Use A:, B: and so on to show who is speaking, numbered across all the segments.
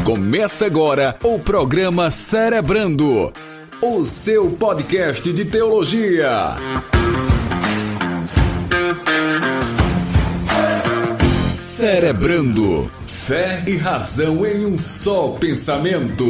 A: Começa agora o programa Cerebrando, o seu podcast de teologia. Cerebrando, fé e razão em um só pensamento.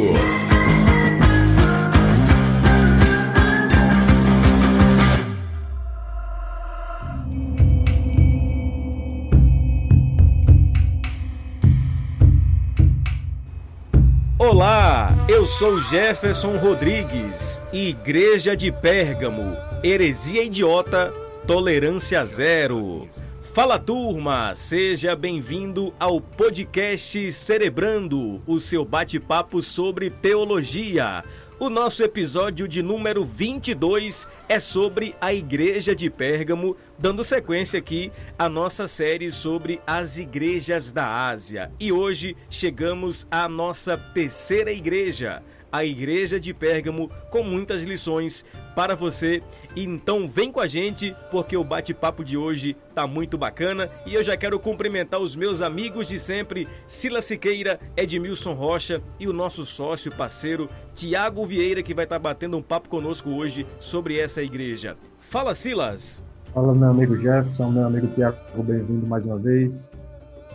B: Olá, eu sou Jefferson Rodrigues, Igreja de Pérgamo, heresia idiota, tolerância zero. Fala turma, seja bem-vindo ao podcast Cerebrando, o seu bate-papo sobre teologia. O nosso episódio de número 22 é sobre a Igreja de Pérgamo, dando sequência aqui à nossa série sobre as igrejas da Ásia. E hoje chegamos à nossa terceira igreja, a Igreja de Pérgamo, com muitas lições para você. Então vem com a gente, porque o bate-papo de hoje tá muito bacana. E eu já quero cumprimentar os meus amigos de sempre, Silas Siqueira, Edmilson Rocha e o nosso sócio parceiro, Tiago Vieira, que vai estar batendo um papo conosco hoje sobre essa igreja. Fala, Silas!
C: Fala, meu amigo Jefferson, meu amigo Tiago, bem-vindo mais uma vez.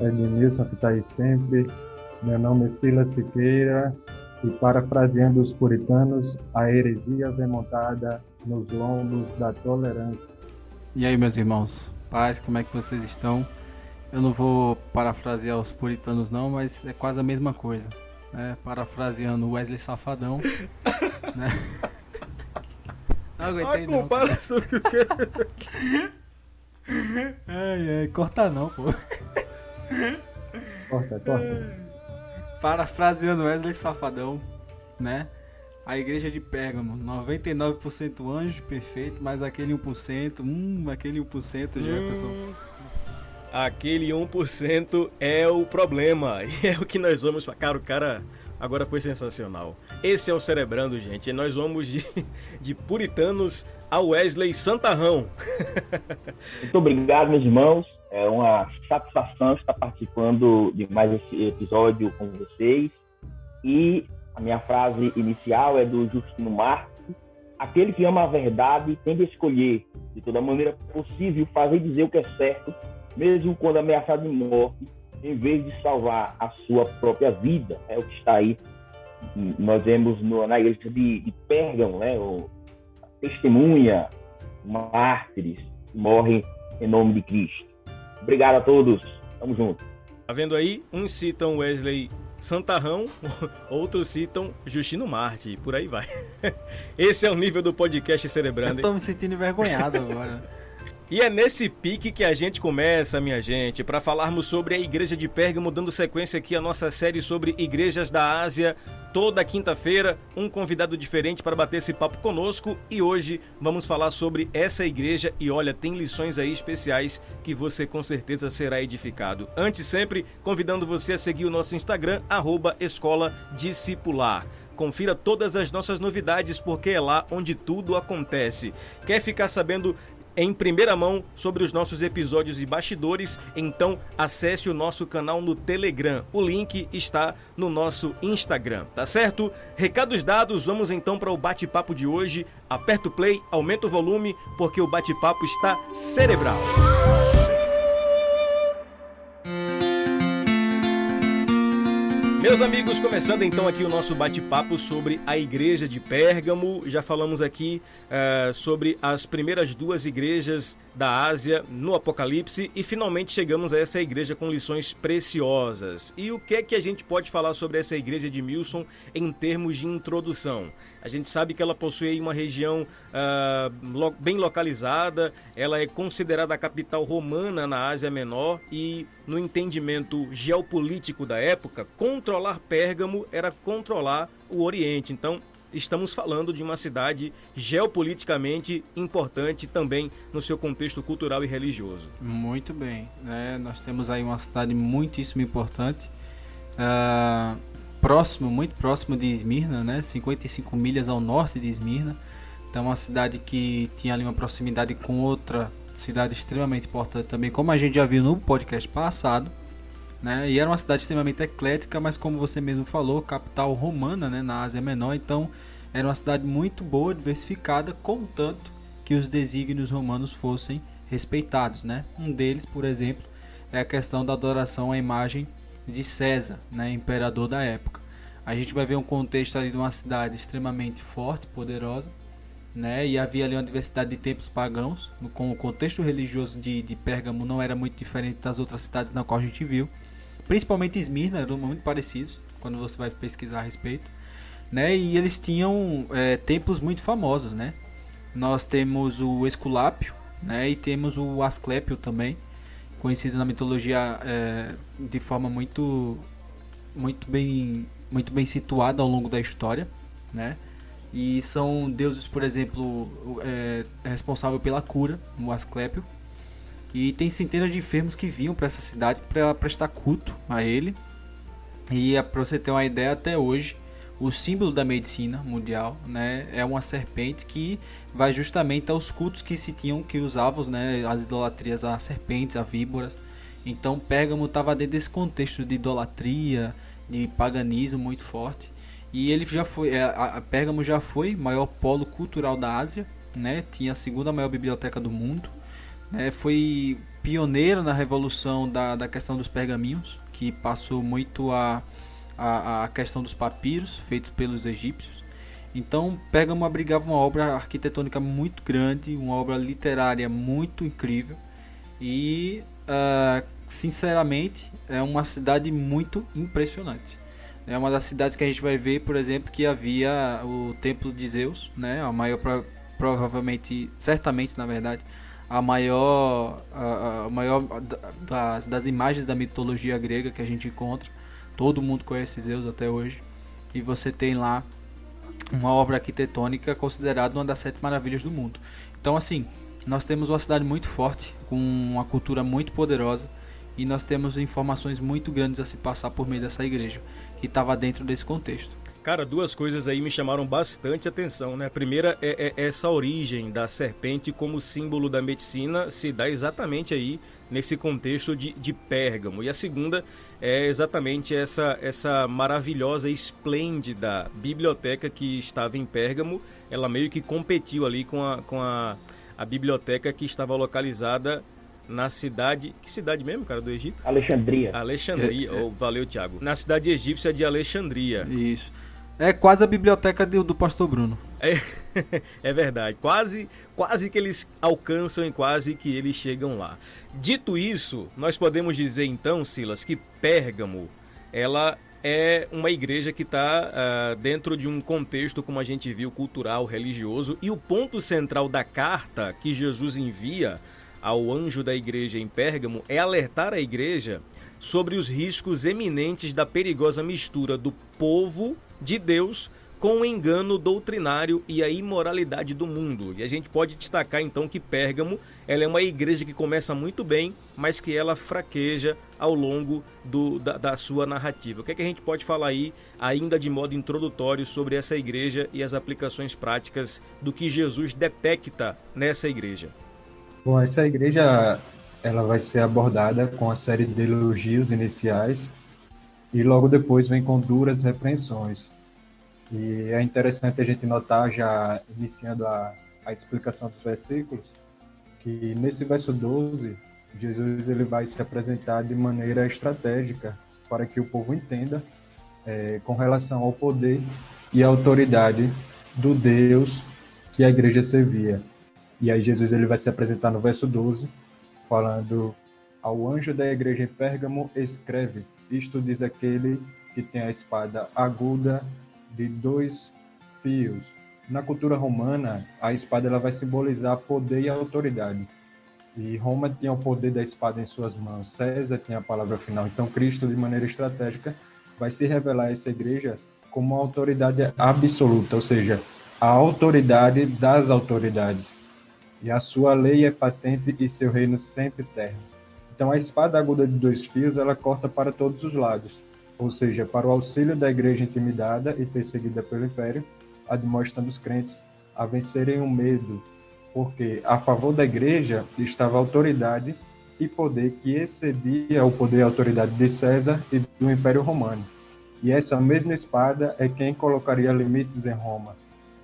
C: Edmilson, que está aí sempre. Meu nome é Silas Siqueira. E parafraseando os puritanos, a heresia vem montada nos lombos da tolerância.
D: E aí, meus irmãos, paz, como é que vocês estão? Eu não vou parafrasear os puritanos não, mas é quase a mesma coisa, né? Parafraseando o Wesley Safadão, né? Não aguentei não.
B: Comparação que o quê?
D: Corta não, pô.
C: Corta.
D: Parafraseando Wesley Safadão, né? A igreja de Pérgamo, 99% anjo perfeito, mas aquele 1%, aquele 1%, Jefferson.
B: Aquele 1% é o problema, e é o que nós vamos... Cara, o cara agora foi sensacional. Esse é o Cerebrando, gente, e nós vamos de puritanos a Wesley Santarrão.
E: Muito obrigado, meus irmãos. É uma satisfação estar participando de mais esse episódio com vocês. E a minha frase inicial é do Justino Marques: aquele que ama a verdade tem de escolher, de toda maneira possível, fazer e dizer o que é certo, mesmo quando ameaçado de morte, em vez de salvar a sua própria vida. É o que está aí. Nós vemos na igreja de Pérgamo, né? A testemunha, mártires, que morrem em nome de Cristo. Obrigado a todos. Tamo junto.
B: Tá vendo aí? Uns citam Wesley Santarrão, outros citam Justino Marte, por aí vai. Esse é o nível do podcast Cerebrando.
D: Eu tô me sentindo envergonhado agora.
B: E é nesse pique que a gente começa, minha gente, para falarmos sobre a Igreja de Pérgamo, dando sequência aqui à nossa série sobre igrejas da Ásia. Toda quinta-feira, um convidado diferente para bater esse papo conosco. E hoje vamos falar sobre essa igreja. E olha, tem lições aí especiais que você com certeza será edificado. Antes sempre, convidando você a seguir o nosso Instagram, @Escola Discipular. Confira todas as nossas novidades, porque é lá onde tudo acontece. Quer ficar sabendo em primeira mão sobre os nossos episódios e bastidores? Então acesse o nosso canal no Telegram. O link está no nosso Instagram, tá certo? Recados dados, vamos então para o bate-papo de hoje. Aperta o play, aumenta o volume, porque o bate-papo está cerebral. Meus amigos, começando então aqui o nosso bate-papo sobre a Igreja de Pérgamo. Já falamos aqui sobre as primeiras duas igrejas da Ásia no Apocalipse e finalmente chegamos a essa igreja com lições preciosas. E o que é que a gente pode falar sobre essa igreja de Milson em termos de introdução? A gente sabe que ela possui uma região bem localizada, ela é considerada a capital romana na Ásia Menor e, no entendimento geopolítico da época, controlar Pérgamo era controlar o Oriente. Então, estamos falando de uma cidade geopoliticamente importante também no seu contexto cultural e religioso.
D: Muito bem, né? Nós temos aí uma cidade muitíssimo importante, muito próximo de Esmirna, né? 55 milhas ao norte de Esmirna. Então, uma cidade que tinha ali uma proximidade com outra cidade extremamente importante também, como a gente já viu no podcast passado, né? E era uma cidade extremamente eclética, mas como você mesmo falou, capital romana, né, na Ásia Menor, então era uma cidade muito boa, diversificada, contanto que os desígnios romanos fossem respeitados, né? Um deles, por exemplo, é a questão da adoração à imagem de César, né, imperador da época. A gente vai ver um contexto ali de uma cidade extremamente forte, poderosa, né? E havia ali uma diversidade de templos pagãos, com o contexto religioso de Pérgamo não era muito diferente das outras cidades na qual a gente viu. Principalmente Esmirna, eram muito parecidos, quando você vai pesquisar a respeito, né? E eles tinham templos muito famosos, né? Nós temos o Esculápio, né? E temos o Asclépio também, conhecido na mitologia de forma muito bem situada ao longo da história, né? E são deuses, por exemplo, responsável pela cura, no Asclépio. E tem centenas de enfermos que vinham para essa cidade para prestar culto a ele. E para você ter uma ideia, até hoje, o símbolo da medicina mundial, né, é uma serpente que vai justamente aos cultos que se tinham, que usavam, né, as idolatrias a serpentes, a víboras. Então Pérgamo estava dentro desse contexto de idolatria, de paganismo muito forte. E ele já foi, Pérgamo já foi o maior polo cultural da Ásia, né, tinha a segunda maior biblioteca do mundo. Foi pioneiro na revolução da questão dos pergaminhos, que passou muito a questão dos papiros feitos pelos egípcios. Então Pérgamo abrigava uma obra arquitetônica muito grande, uma obra literária muito incrível e sinceramente é uma cidade muito impressionante. É uma das cidades que a gente vai ver, por exemplo, que havia o templo de Zeus, né, a maior, provavelmente, certamente na verdade, a maior das imagens da mitologia grega que a gente encontra. Todo mundo conhece Zeus até hoje. E você tem lá uma obra arquitetônica considerada uma das 7 maravilhas do mundo. Então, assim, nós temos uma cidade muito forte, com uma cultura muito poderosa. E nós temos informações muito grandes a se passar por meio dessa igreja, que estava dentro desse contexto.
B: Cara, 2 coisas aí me chamaram bastante atenção, né? A primeira é essa origem da serpente como símbolo da medicina se dá exatamente aí nesse contexto de Pérgamo. E a segunda é exatamente essa maravilhosa e esplêndida biblioteca que estava em Pérgamo. Ela meio que competiu ali com a biblioteca que estava localizada na cidade... Que cidade mesmo, cara, do Egito?
E: Alexandria.
B: Valeu, Thiago. Na cidade egípcia de Alexandria.
D: Isso. É quase a biblioteca do Pastor Bruno.
B: É verdade. Quase que eles alcançam e quase que eles chegam lá. Dito isso, nós podemos dizer então, Silas, que Pérgamo, ela é uma igreja que está dentro de um contexto, como a gente viu, cultural, religioso. E o ponto central da carta que Jesus envia ao anjo da igreja em Pérgamo é alertar a igreja sobre os riscos eminentes da perigosa mistura do povo de Deus com o engano doutrinário e a imoralidade do mundo. E a gente pode destacar então que Pérgamo ela é uma igreja que começa muito bem, mas que ela fraqueja ao longo da sua narrativa. O que é que a gente pode falar aí, ainda de modo introdutório, sobre essa igreja e as aplicações práticas do que Jesus detecta nessa igreja?
C: Bom, essa igreja ela vai ser abordada com a série de elogios iniciais e logo depois vem com duras repreensões. E é interessante a gente notar, já iniciando a explicação dos versículos, que nesse verso 12, Jesus ele vai se apresentar de maneira estratégica para que o povo entenda com relação ao poder e à autoridade do Deus que a igreja servia. E aí Jesus ele vai se apresentar no verso 12, falando: ao anjo da igreja em Pérgamo escreve, isto diz aquele que tem a espada aguda de 2 fios. Na cultura romana, a espada ela vai simbolizar poder e autoridade. E Roma tinha o poder da espada em suas mãos, César tinha a palavra final. Então Cristo, de maneira estratégica, vai se revelar a essa igreja como uma autoridade absoluta, ou seja, a autoridade das autoridades. E a sua lei é patente e seu reino sempre eterno. Então a espada aguda de 2 fios, ela corta para todos os lados, ou seja, para o auxílio da igreja intimidada e perseguida pelo império, admoestando os crentes a vencerem o medo, porque a favor da igreja estava a autoridade e poder que excedia o poder e autoridade de César e do Império Romano. E essa mesma espada é quem colocaria limites em Roma.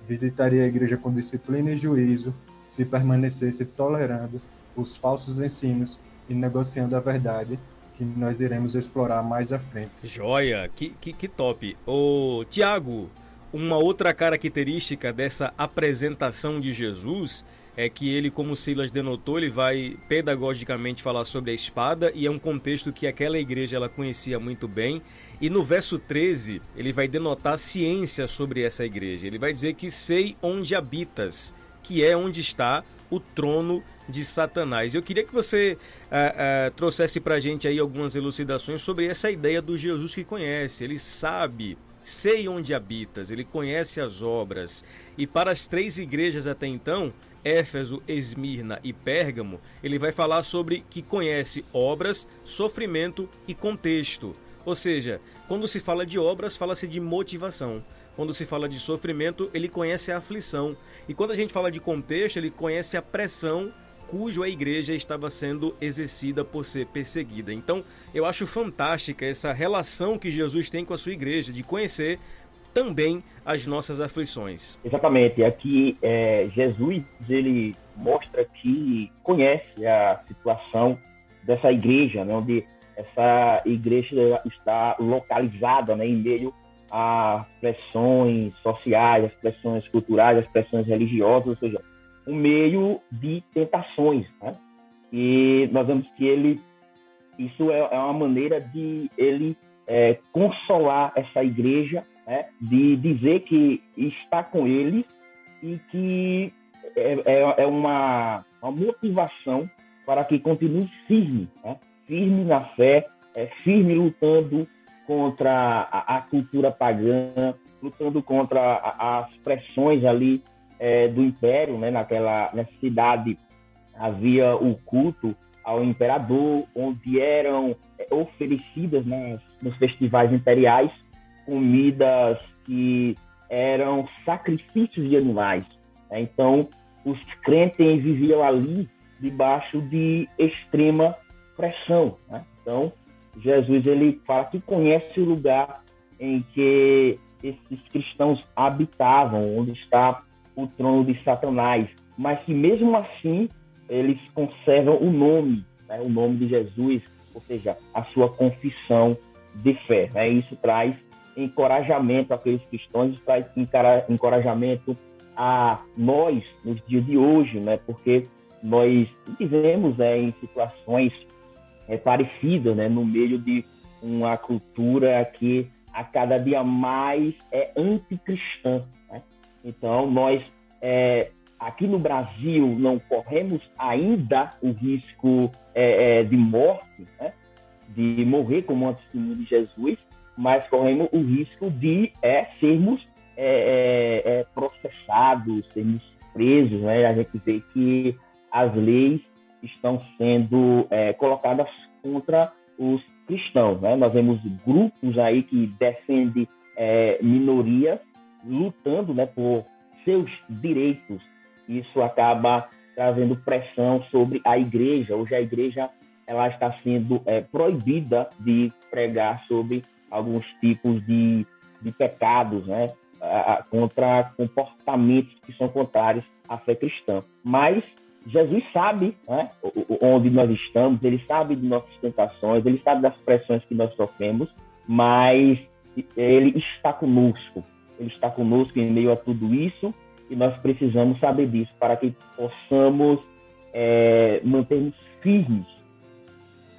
C: Visitaria a igreja com disciplina e juízo, se permanecesse tolerando os falsos ensinos e negociando a verdade, que nós iremos explorar mais à frente.
B: Joia, que top. Ô, Tiago, uma outra característica dessa apresentação de Jesus é que ele, como Silas denotou, ele vai pedagogicamente falar sobre a espada, e é um contexto que aquela igreja ela conhecia muito bem. E no verso 13, ele vai denotar ciência sobre essa igreja. Ele vai dizer que sei onde habitas, que é onde está o trono de Satanás. Eu queria que você trouxesse para a gente aí algumas elucidações sobre essa ideia do Jesus que conhece. Ele sabe, sei onde habitas, ele conhece as obras. E para as 3 igrejas até então, Éfeso, Esmirna e Pérgamo, ele vai falar sobre que conhece obras, sofrimento e contexto. Ou seja, quando se fala de obras, fala-se de motivação. Quando se fala de sofrimento, ele conhece a aflição. E quando a gente fala de contexto, ele conhece a pressão cujo a igreja estava sendo exercida por ser perseguida. Então, eu acho fantástica essa relação que Jesus tem com a sua igreja, de conhecer também as nossas aflições.
E: Exatamente. Aqui, Jesus, ele mostra que conhece a situação dessa igreja, né, onde essa igreja está localizada, né, em meio a pressões sociais, as pressões culturais, as pressões religiosas, ou seja, um meio de tentações, né? E nós vemos que isso é uma maneira de ele consolar essa igreja, né? De dizer que está com eles e que é uma motivação para que continue firme, né? Firme na fé, firme lutando contra a cultura pagã, lutando contra as pressões ali do império, né? Nessa cidade havia o culto ao imperador, onde eram oferecidas, né, nos festivais imperiais comidas que eram sacrifícios de animais. Então, os crentes viviam ali debaixo de extrema pressão, né? Então, Jesus ele fala que conhece o lugar em que esses cristãos habitavam, onde está o trono de Satanás, mas que mesmo assim eles conservam o nome, né, o nome de Jesus, ou seja, a sua confissão de fé, né? Isso traz encorajamento àqueles cristãos, traz encorajamento a nós nos dias de hoje, né? Porque nós vivemos, né, em situações parecidas, né, no meio de uma cultura que a cada dia mais é anticristã, né? Então, nós aqui no Brasil não corremos ainda o risco de morte, né? De morrer como uma testemunha de Jesus, mas corremos o risco de sermos processados, sermos presos, né? A gente vê que as leis estão sendo colocadas contra os cristãos, né? Nós vemos grupos aí que defendem minorias lutando, né, por seus direitos. Isso acaba trazendo pressão sobre a igreja. Hoje a igreja ela está sendo proibida de pregar sobre alguns tipos de pecados, né, contra comportamentos que são contrários à fé cristã. Mas Jesus sabe, né, onde nós estamos, ele sabe de nossas tentações, ele sabe das pressões que nós sofremos, mas ele está conosco. Ele está conosco em meio a tudo isso e nós precisamos saber disso para que possamos manter-nos firmes,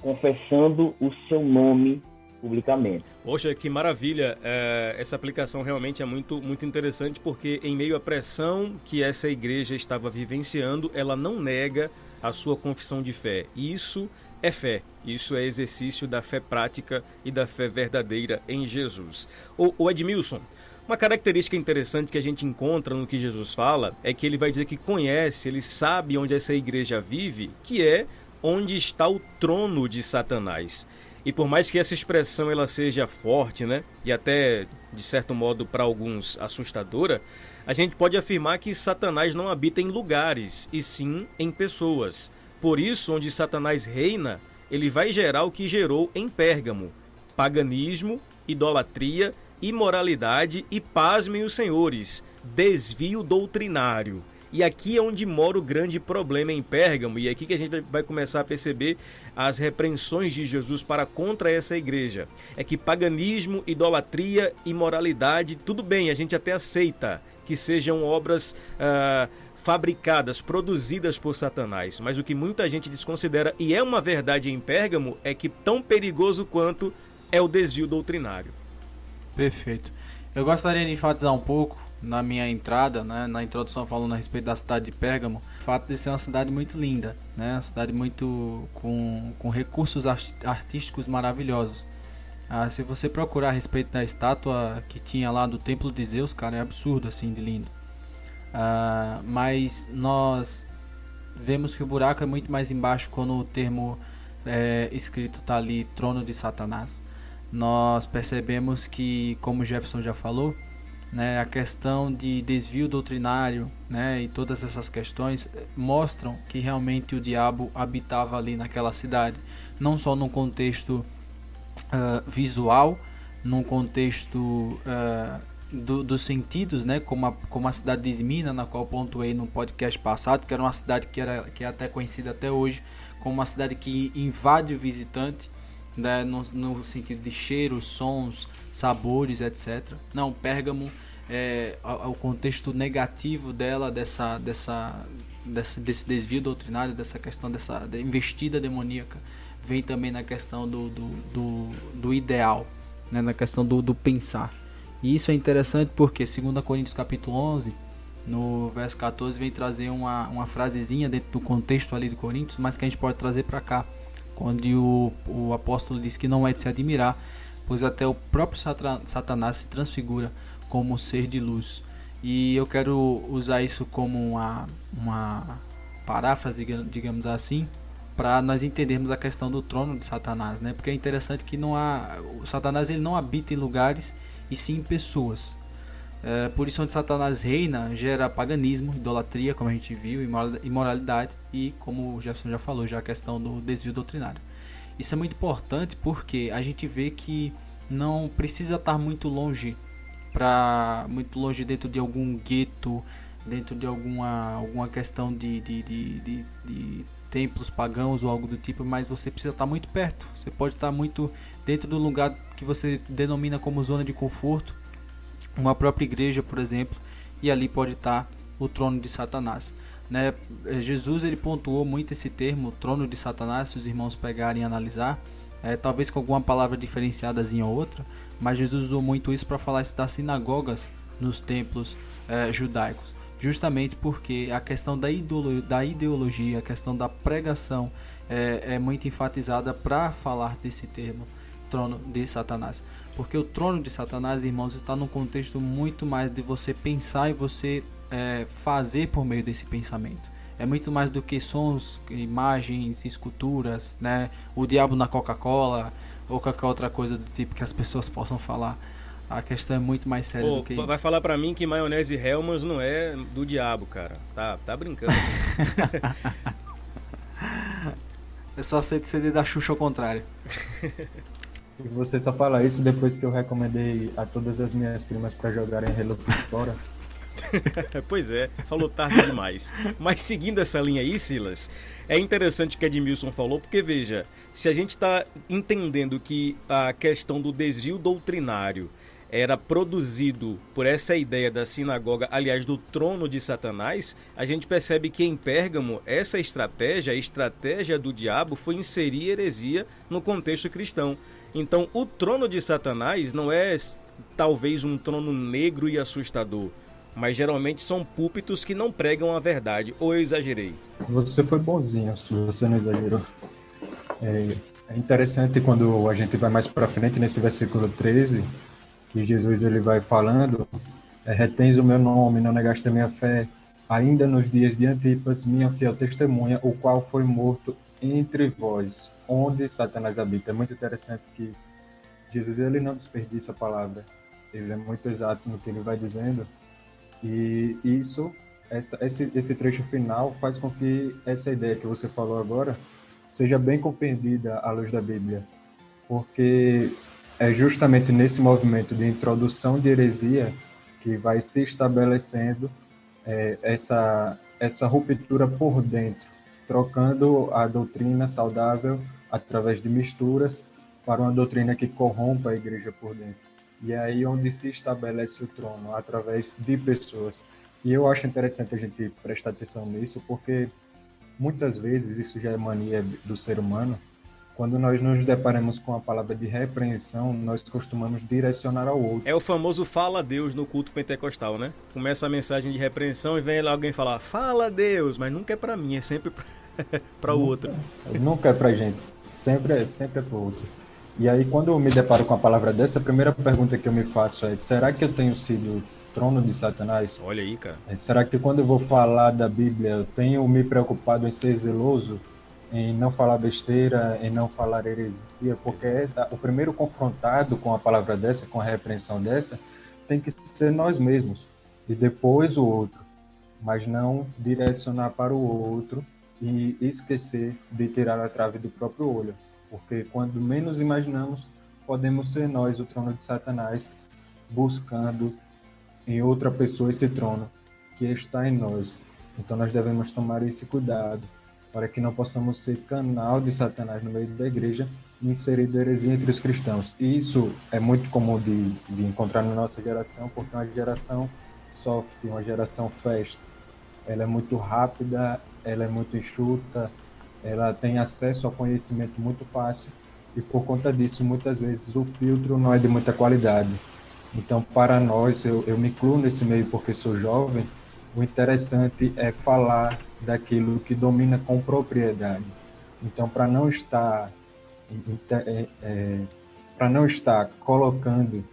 E: confessando o seu nome publicamente.
B: Poxa, que maravilha! Essa aplicação realmente é muito, muito interessante, porque em meio à pressão que essa igreja estava vivenciando, ela não nega a sua confissão de fé. Isso é fé, isso é exercício da fé prática e da fé verdadeira em Jesus. O Edmilson, uma característica interessante que a gente encontra no que Jesus fala é que ele vai dizer que conhece, ele sabe onde essa igreja vive, que é onde está o trono de Satanás. E por mais que essa expressão ela seja forte, né, e até, de certo modo, para alguns assustadora, a gente pode afirmar que Satanás não habita em lugares, e sim em pessoas. Por isso, onde Satanás reina, ele vai gerar o que gerou em Pérgamo: paganismo, idolatria, imoralidade e, pasmem os senhores, desvio doutrinário. E aqui é onde mora o grande problema em Pérgamo, e é aqui que a gente vai começar a perceber as repreensões de Jesus para contra essa igreja. É que paganismo, idolatria, imoralidade, tudo bem, a gente até aceita que sejam obras fabricadas, produzidas por Satanás, mas o que muita gente desconsidera, e é uma verdade em Pérgamo, é que tão perigoso quanto é o desvio doutrinário.
D: Perfeito. Eu gostaria de enfatizar um pouco na minha entrada, né, na introdução, falando a respeito da cidade de Pérgamo, o fato de ser uma cidade muito linda, né, uma cidade muito com recursos artísticos maravilhosos. Se você procurar a respeito da estátua que tinha lá do Templo de Zeus, cara, é absurdo assim de lindo. Mas nós vemos que o buraco é muito mais embaixo quando o termo escrito está ali, trono de Satanás. Nós percebemos que, como o Jefferson já falou, né, a questão de desvio doutrinário, né, e todas essas questões mostram que realmente o diabo habitava ali naquela cidade, não só num contexto visual, num contexto dos sentidos, né, como a cidade de Esmina, na qual pontuei no podcast passado, que era uma cidade que é até conhecida até hoje como uma cidade que invade o visitante, né, no sentido de cheiros, sons, sabores, etc. Não, Pérgamo, o contexto negativo dela, desse desvio doutrinário, dessa questão da investida demoníaca, vem também na questão do ideal, né, na questão do pensar. E isso é interessante porque 2 Coríntios capítulo 11, no verso 14, vem trazer uma frasezinha dentro do contexto ali de Coríntios, mas que a gente pode trazer para cá, onde o apóstolo diz que não é de se admirar, pois até o próprio Satanás se transfigura como ser de luz. E eu quero usar isso como uma paráfrase, digamos assim, para nós entendermos a questão do trono de Satanás, né? Porque é interessante que o Satanás ele não habita em lugares e sim em pessoas. Por isso, onde Satanás reina, gera paganismo, idolatria, como a gente viu, imoralidade e, como o Jefferson já falou, já a questão do desvio doutrinário. Isso é muito importante porque a gente vê que não precisa estar muito longe dentro de algum gueto, dentro de alguma questão de templos pagãos ou algo do tipo, mas você precisa estar muito perto. Você pode estar muito dentro do lugar que você denomina como zona de conforto, uma própria igreja, por exemplo, e ali pode estar o trono de Satanás, né? Jesus ele pontuou muito esse termo, trono de Satanás, se os irmãos pegarem e analisar, talvez com alguma palavra diferenciadazinha ou outra, mas Jesus usou muito isso para falar isso das sinagogas nos templos judaicos, justamente porque a questão da ideologia, a questão da pregação é muito enfatizada para falar desse termo, trono de Satanás. Porque o trono de Satanás, irmãos, está num contexto muito mais de você pensar e você fazer por meio desse pensamento. É muito mais do que sons, imagens, esculturas, né? O diabo na Coca-Cola ou qualquer outra coisa do tipo que as pessoas possam falar. A questão é muito mais séria do que isso.
B: Vai falar pra mim que maionese Hellmann's não é do diabo, cara. Tá brincando.
D: Eu só aceito o CD da Xuxa ao contrário.
C: E você só fala isso depois que eu recomendei a todas as minhas primas para jogarem Halo fora.
B: Pois é, falou tarde demais. Mas seguindo essa linha aí, Silas, é interessante o que Edmilson falou, porque veja, se a gente está entendendo que a questão do desvio doutrinário era produzido por essa ideia da sinagoga, aliás, do trono de Satanás, a gente percebe que em Pérgamo, essa estratégia, a estratégia do diabo, foi inserir heresia no contexto cristão. Então, o trono de Satanás não é talvez um trono negro e assustador, mas geralmente são púlpitos que não pregam a verdade. Ou eu exagerei?
C: Você foi bonzinho, se você não exagerou. É interessante quando a gente vai mais para frente, nesse versículo 13, que Jesus ele vai falando, retens o meu nome, não negaste a minha fé, ainda nos dias de Antipas, minha fiel testemunha, o qual foi morto entre vós, onde Satanás habita. É muito interessante que Jesus ele não desperdiça a palavra, ele é muito exato no que ele vai dizendo, e isso esse trecho final faz com que essa ideia que você falou agora seja bem compreendida à luz da Bíblia, porque é justamente nesse movimento de introdução de heresia que vai se estabelecendo essa ruptura por dentro, trocando a doutrina saudável através de misturas para uma doutrina que corrompa a igreja por dentro. E é aí onde se estabelece o trono, através de pessoas. E eu acho interessante a gente prestar atenção nisso, porque muitas vezes, isso já é mania do ser humano, quando nós nos deparamos com a palavra de repreensão, nós costumamos direcionar ao outro.
B: É o famoso fala a Deus no culto pentecostal, né? Começa a mensagem de repreensão e vem lá alguém falar, fala a Deus, mas nunca é pra mim, é sempre para o outro.
C: Nunca é pra gente, sempre é pro outro. E aí, quando eu me deparo com a palavra dessa, a primeira pergunta que eu me faço é, será que eu tenho sido trono de Satanás?
B: Olha aí, cara.
C: Será que quando eu vou falar da Bíblia, eu tenho me preocupado em ser zeloso, em não falar besteira, em não falar heresia? Porque o primeiro confrontado com a palavra dessa, com a repreensão dessa, tem que ser nós mesmos, e depois o outro, mas não direcionar para o outro e esquecer de tirar a trave do próprio olho. Porque quando menos imaginamos, podemos ser nós o trono de Satanás, buscando em outra pessoa esse trono que está em nós. Então nós devemos tomar esse cuidado para que não possamos ser canal de Satanás no meio da igreja e inserir heresia entre os cristãos. E isso é muito comum de encontrar na nossa geração, porque é uma geração soft, uma geração fast. Ela é muito rápida, ela é muito enxuta, ela tem acesso ao conhecimento muito fácil e por conta disso, muitas vezes, o filtro não é de muita qualidade. Então, para nós, eu me incluo nesse meio porque sou jovem, o interessante é falar daquilo que domina com propriedade. Então, para não estar colocando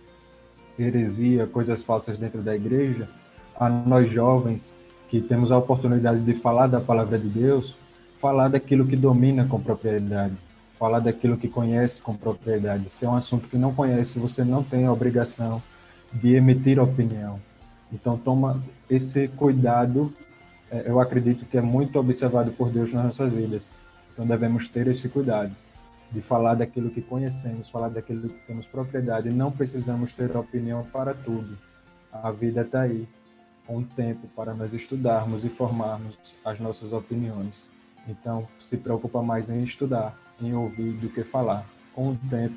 C: heresia, coisas falsas dentro da igreja, a nós jovens que temos a oportunidade de falar da palavra de Deus, falar daquilo que domina com propriedade, falar daquilo que conhece com propriedade. Se é um assunto que não conhece, você não tem a obrigação de emitir opinião. Então, toma esse cuidado, eu acredito que é muito observado por Deus nas nossas vidas. Então, devemos ter esse cuidado de falar daquilo que conhecemos, falar daquilo que temos propriedade. Não precisamos ter opinião para tudo. A vida está aí, com tempo para nós estudarmos e formarmos as nossas opiniões. Então, se preocupa mais em estudar, em ouvir do que falar. Com o tempo,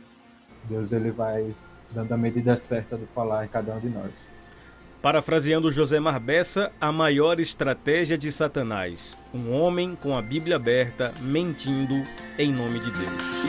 C: Deus ele vai dando a medida certa do falar em cada um de nós.
B: Parafraseando José Marbessa, a maior estratégia de Satanás. Um homem com a Bíblia aberta, mentindo em nome de Deus.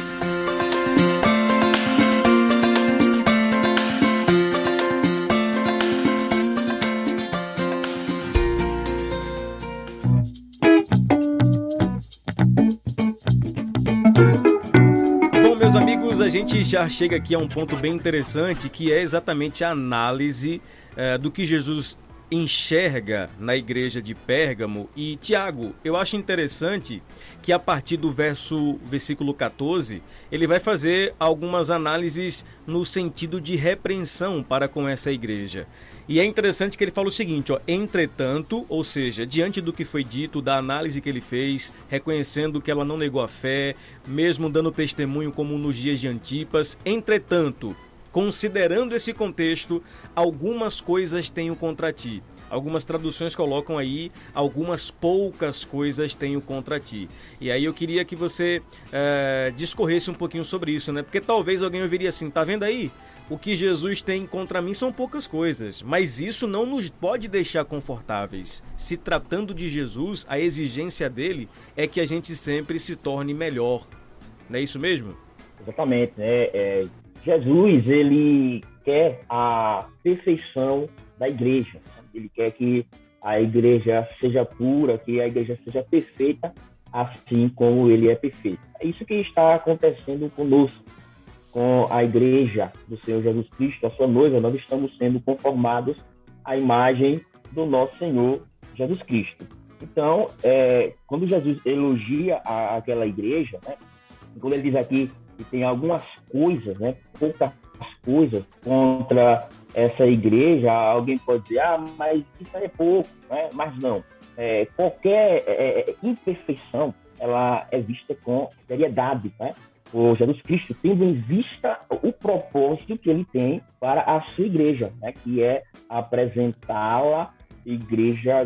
B: Meus amigos, a gente já chega aqui a um ponto bem interessante, que é exatamente a análise do que Jesus enxerga na igreja de Pérgamo. E, Tiago, eu acho interessante que a partir do versículo 14, ele vai fazer algumas análises no sentido de repreensão para com essa igreja. E é interessante que ele fala o seguinte, entretanto, ou seja, diante do que foi dito, da análise que ele fez, reconhecendo que ela não negou a fé, mesmo dando testemunho como nos dias de Antipas, entretanto, considerando esse contexto, algumas coisas tenho contra ti. Algumas traduções colocam aí, algumas poucas coisas tenho contra ti. E aí eu queria que você discorresse um pouquinho sobre isso, né? Porque talvez alguém ouviria assim, tá vendo aí? O que Jesus tem contra mim são poucas coisas, mas isso não nos pode deixar confortáveis. Se tratando de Jesus, a exigência dele é que a gente sempre se torne melhor. Não é isso mesmo?
E: Exatamente, né? Jesus, ele quer a perfeição da igreja. Ele quer que a igreja seja pura, que a igreja seja perfeita, assim como ele é perfeito. É isso que está acontecendo conosco, com a igreja do Senhor Jesus Cristo, a sua noiva. Nós estamos sendo conformados à imagem do nosso Senhor Jesus Cristo. Então, quando Jesus elogia aquela igreja, né, quando ele diz aqui que tem algumas coisas, né, poucas coisas contra essa igreja, alguém pode dizer, mas isso é pouco, né? Mas não. Qualquer imperfeição, ela é vista com seriedade, né? O Jesus Cristo tendo em vista o propósito que ele tem para a sua igreja, né? Que é apresentá-la igreja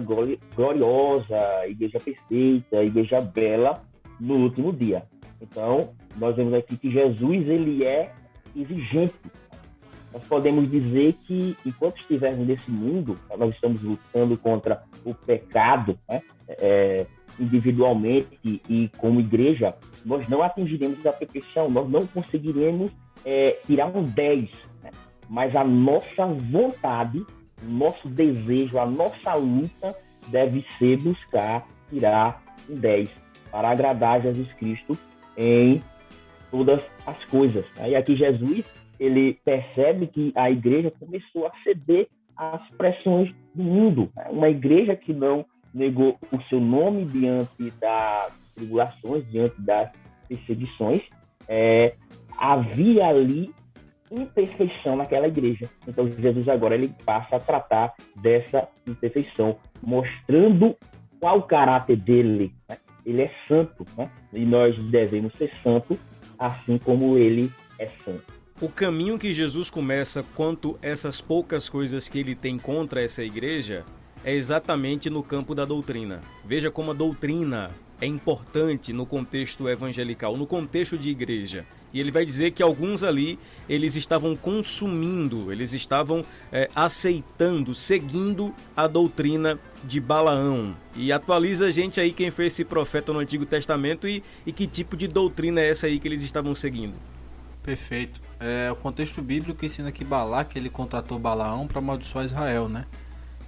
E: gloriosa, igreja perfeita, igreja bela no último dia. Então, nós vemos aqui que Jesus, ele é exigente. Nós podemos dizer que, enquanto estivermos nesse mundo, nós estamos lutando contra o pecado, né? Individualmente e como igreja, nós não atingiremos a perfeição, nós não conseguiremos tirar um 10, né? Mas a nossa vontade, o nosso desejo, a nossa luta deve ser buscar tirar um 10 para agradar a Jesus Cristo em todas as coisas, né? E aqui Jesus, ele percebe que a igreja começou a ceder às pressões do mundo, né? Uma igreja que não negou o seu nome diante das tribulações, diante das perseguições, havia ali imperfeição naquela igreja. Então Jesus agora ele passa a tratar dessa imperfeição, mostrando qual o caráter dele, né? Ele é santo, né? E nós devemos ser santos assim como ele é santo.
B: O caminho que Jesus começa quanto a essas poucas coisas que ele tem contra essa igreja é exatamente no campo da doutrina. Veja como a doutrina é importante no contexto evangelical, no contexto de igreja. E ele vai dizer que alguns ali, eles estavam consumindo, eles estavam aceitando, seguindo a doutrina de Balaão. E atualiza a gente aí quem foi esse profeta no Antigo Testamento e que tipo de doutrina é essa aí que eles estavam seguindo.
D: Perfeito. O contexto bíblico ensina que Balaque, ele contratou Balaão para amaldiçoar Israel, né?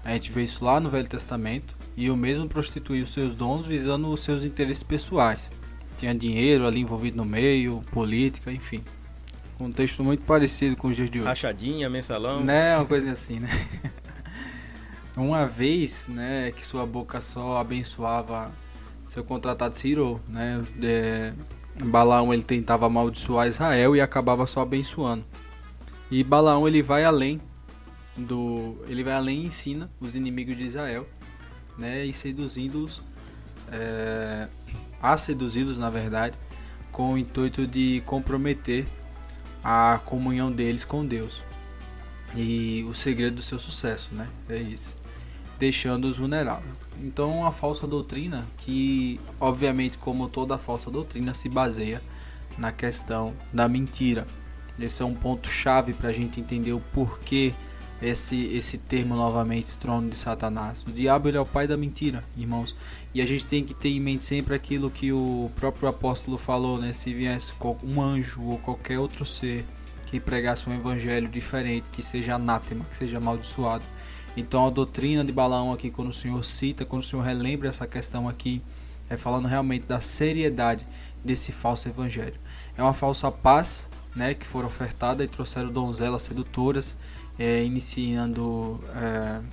D: A gente vê isso lá no Velho Testamento, e o mesmo prostituiu os seus dons visando os seus interesses pessoais. Tinha dinheiro ali envolvido no meio, política, enfim. Contexto muito parecido com os dias de hoje.
B: Rachadinha, mensalão.
D: Né, uma coisa assim, né? Uma vez, né, que sua boca só abençoava seu contratado Ciro, né? Balaão, ele tentava amaldiçoar Israel e acabava só abençoando. E Balaão, ele vai além e ensina os inimigos de Israel, né, e seduzindo-os, seduzi-los na verdade, com o intuito de comprometer a comunhão deles com Deus. E o segredo do seu sucesso, né, é isso, deixando-os vulneráveis. Então, a falsa doutrina, que obviamente, como toda falsa doutrina, se baseia na questão da mentira. Esse é um ponto chave para a gente entender o porquê esse termo novamente, trono de Satanás. O diabo, ele é o pai da mentira, irmãos, e a gente tem que ter em mente sempre aquilo que o próprio apóstolo falou, né? Se viesse um anjo ou qualquer outro ser que pregasse um evangelho diferente, que seja anátema, que seja amaldiçoado. Então a doutrina de Balaão aqui, quando o Senhor cita, quando o Senhor relembra essa questão aqui, é falando realmente da seriedade desse falso evangelho. É uma falsa paz, né, que foram ofertada e trouxeram donzelas sedutoras,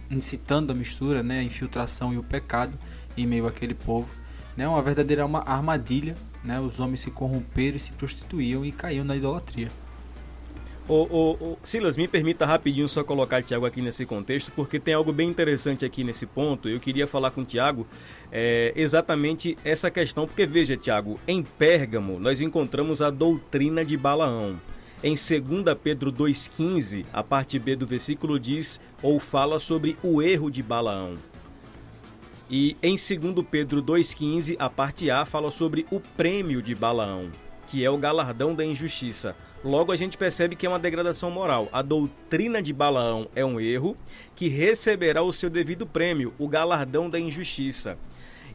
D: incitando a mistura, né, a infiltração e o pecado em meio àquele povo, né, uma verdadeira armadilha, né, os homens se corromperam e se prostituíam e caíam na idolatria.
B: Silas, me permita rapidinho só colocar o Tiago aqui nesse contexto, porque tem algo bem interessante aqui nesse ponto. Eu queria falar com o Tiago exatamente essa questão, porque veja, Tiago, em Pérgamo nós encontramos a doutrina de Balaão. Em 2 Pedro 2,15, a parte B do versículo diz ou fala sobre o erro de Balaão. E em 2 Pedro 2,15, a parte A fala sobre o prêmio de Balaão, que é o galardão da injustiça. Logo a gente percebe que é uma degradação moral. A doutrina de Balaão é um erro que receberá o seu devido prêmio, o galardão da injustiça.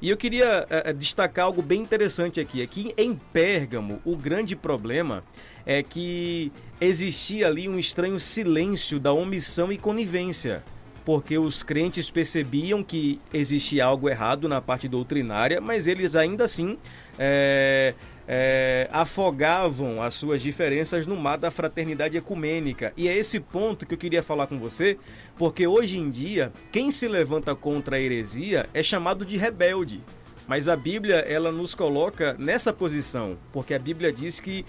B: E eu queria destacar algo bem interessante aqui. Aqui em Pérgamo, o grande problema é que existia ali um estranho silêncio da omissão e conivência, porque os crentes percebiam que existia algo errado na parte doutrinária, mas eles ainda assim afogavam as suas diferenças no mar da fraternidade ecumênica. E é esse ponto que eu queria falar com você, porque hoje em dia, quem se levanta contra a heresia é chamado de rebelde. Mas a Bíblia, ela nos coloca nessa posição, porque a Bíblia diz que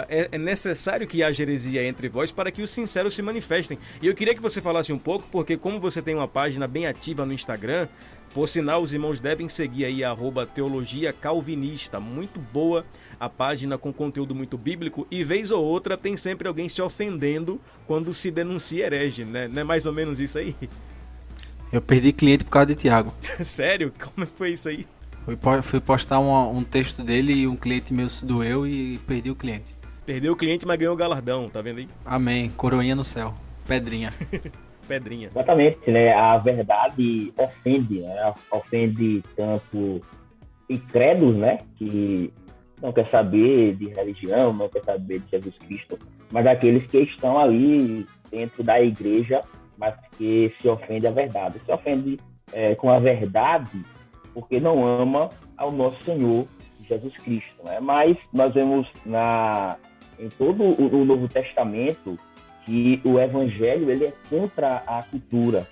B: é necessário que haja heresia entre vós para que os sinceros se manifestem. E eu queria que você falasse um pouco, porque como você tem uma página bem ativa no Instagram, por sinal, os irmãos devem seguir aí @teologia calvinista, muito boa a página, com conteúdo muito bíblico, e vez ou outra tem sempre alguém se ofendendo quando se denuncia herege, né? Não é mais ou menos isso aí?
D: Eu perdi cliente por causa de Thiago.
B: Sério? Como é que foi isso aí?
D: Fui postar um texto dele e um cliente meu se doeu e perdi o cliente.
B: Perdeu o cliente, mas ganhou o galardão, tá vendo aí?
D: Amém, coroinha no céu, pedrinha.
B: Pedrinha.
E: Exatamente, né? A verdade ofende, né? Ofende tanto incrédulos, né? Que não quer saber de religião, não quer saber de Jesus Cristo, mas aqueles que estão ali dentro da igreja, mas que se ofende a verdade. Se ofende com a verdade porque não ama ao nosso Senhor Jesus Cristo, né? Mas nós vemos em todo o Novo Testamento que o Evangelho ele é contra a cultura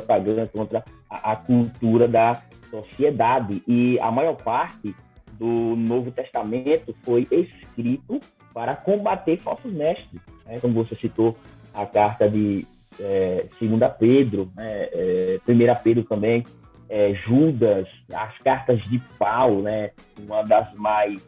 E: pagã, contra a cultura da sociedade. E a maior parte do Novo Testamento foi escrito para combater falsos mestres, né? Como você citou, a carta de 2 Pedro, né? 1 Pedro também, Judas, as cartas de Paulo, né? Uma das mais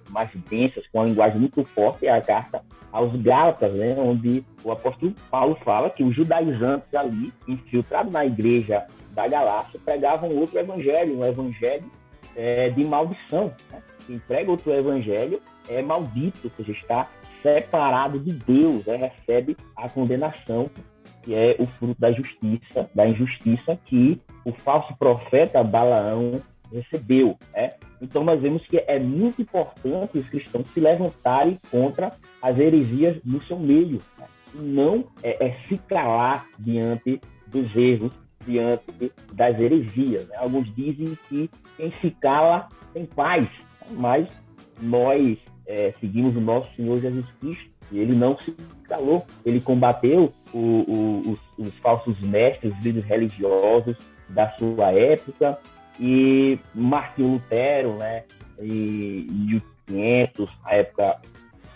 E: densas, com uma linguagem muito forte, é a carta aos Gálatas, né? Onde o apóstolo Paulo fala que os judaizantes ali, infiltrados na igreja da Galácia, pregavam outro evangelho, um evangelho de maldição, né? Quem prega outro evangelho é maldito, ou seja, está separado de Deus, recebe a condenação, que é o fruto da injustiça que o falso profeta Balaão recebeu, né? Então nós vemos que é muito importante os cristãos se levantarem contra as heresias no seu meio, né? E não se calar diante dos erros, diante das heresias, né? Alguns dizem que quem se cala tem paz, mas nós seguimos o nosso Senhor Jesus Cristo, e ele não se calou, ele combateu os falsos mestres, os líderes religiosos da sua época, e Martinho Lutero, né, em 1500, na época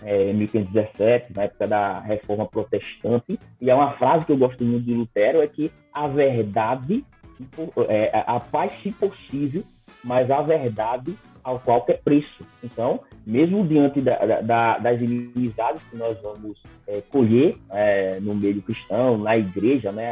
E: 1517, na época da Reforma Protestante, e é uma frase que eu gosto muito de Lutero, é que a verdade, a paz se possível, mas a verdade a qualquer preço. Então, mesmo diante das inimizades que nós vamos colher no meio cristão, na igreja, né,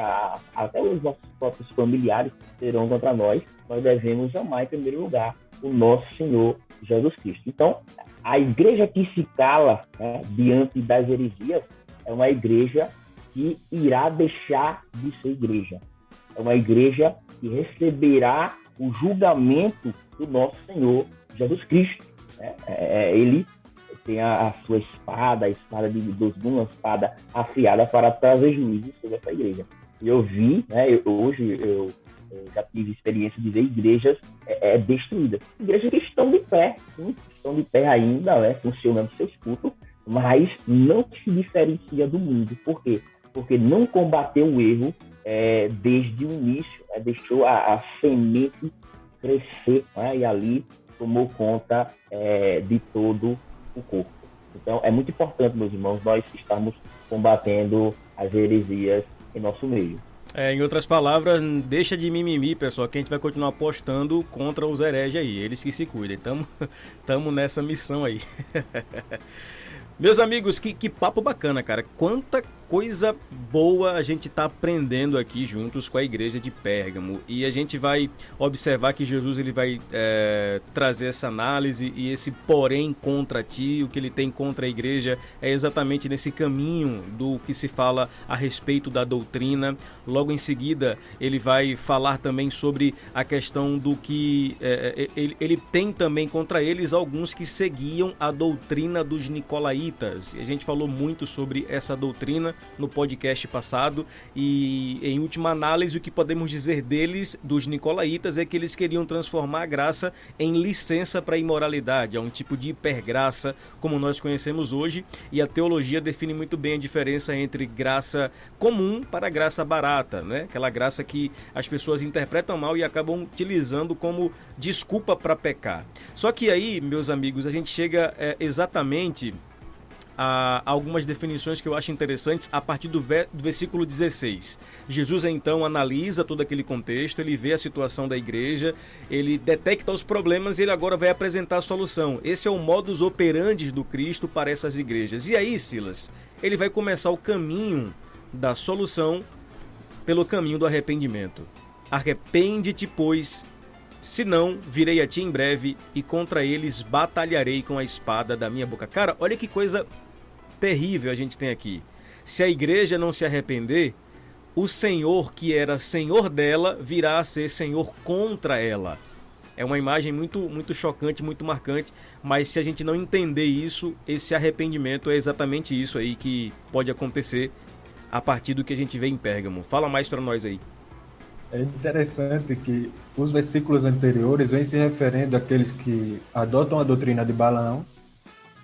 E: até os nossos próprios familiares serão contra nós, nós devemos amar em primeiro lugar o nosso Senhor Jesus Cristo. Então, a igreja que se cala, né, diante das heresias é uma igreja que irá deixar de ser igreja. É uma igreja que receberá o julgamento do nosso Senhor Jesus Cristo, né? Ele tem a sua espada, a espada de Deus, uma espada afiada para trazer juízo sobre essa igreja. E eu vi, né, hoje eu já tive experiência de ver igrejas destruídas. Igrejas que estão de pé, sim, estão de pé ainda, né, funcionando seus cultos, mas não se diferencia do mundo. Por quê? Porque não combateu o erro desde o início, né, deixou a semente crescer, né, e ali tomou conta de todo o corpo. Então, é muito importante, meus irmãos, nós estarmos combatendo as heresias em nosso meio.
B: Em outras palavras, deixa de mimimi, pessoal, que a gente vai continuar apostando contra os hereges aí, eles que se cuidem. Tamo nessa missão aí. Meus amigos, que papo bacana, cara. Quanta coisa boa a gente está aprendendo aqui juntos com a igreja de Pérgamo. E a gente vai observar que Jesus ele vai trazer essa análise e esse porém contra ti. O que ele tem contra a igreja é exatamente nesse caminho do que se fala a respeito da doutrina. Logo em seguida, ele vai falar também sobre a questão do que ele tem também contra eles alguns que seguiam a doutrina dos nicolaítas. E a gente falou muito sobre essa doutrina no podcast passado, e em última análise o que podemos dizer deles, dos nicolaítas, é que eles queriam transformar a graça em licença para a imoralidade, é um tipo de hipergraça como nós conhecemos hoje, e a teologia define muito bem a diferença entre graça comum para graça barata, né? Aquela graça que as pessoas interpretam mal e acabam utilizando como desculpa para pecar. Só que aí, meus amigos, a gente chega exatamente a algumas definições que eu acho interessantes a partir do versículo 16. Jesus então analisa todo aquele contexto, ele vê a situação da igreja, ele detecta os problemas e ele agora vai apresentar a solução. Esse é o modus operandi do Cristo para essas igrejas. E aí, Silas, ele vai começar o caminho da solução pelo caminho do arrependimento. Arrepende-te, pois, senão virei a ti em breve e contra eles batalharei com a espada da minha boca. Cara, olha que coisa terrível a gente tem aqui. Se a igreja não se arrepender, o Senhor que era Senhor dela virá a ser Senhor contra ela. É uma imagem muito chocante, muito marcante, mas se a gente não entender isso, esse arrependimento é exatamente isso aí que pode acontecer a partir do que a gente vê em Pérgamo. Fala mais para nós aí.
C: É interessante que os versículos anteriores vêm se referindo àqueles que adotam a doutrina de Balaão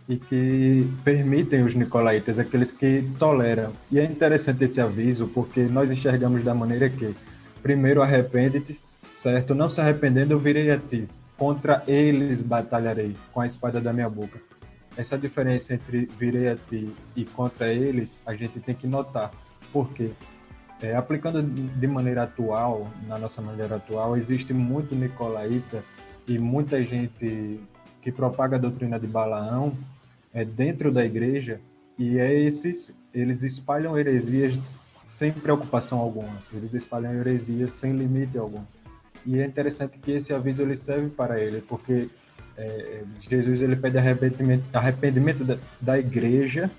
C: e que permitem os nicolaítas, aqueles que toleram. E é interessante esse aviso porque nós enxergamos da maneira que, primeiro, arrepende-te, certo? Não se arrependendo, eu virei a ti. Contra eles batalharei com a espada da minha boca. Essa diferença entre virei a ti e contra eles, a gente tem que notar. Por quê? Aplicando de maneira atual, na nossa maneira atual, existe muito nicolaíta e muita gente que propaga a doutrina de Balaão dentro da igreja, e eles espalham heresias sem preocupação alguma, eles espalham heresias sem limite algum. E é interessante que esse aviso ele serve para ele, porque Jesus ele pede arrependimento da igreja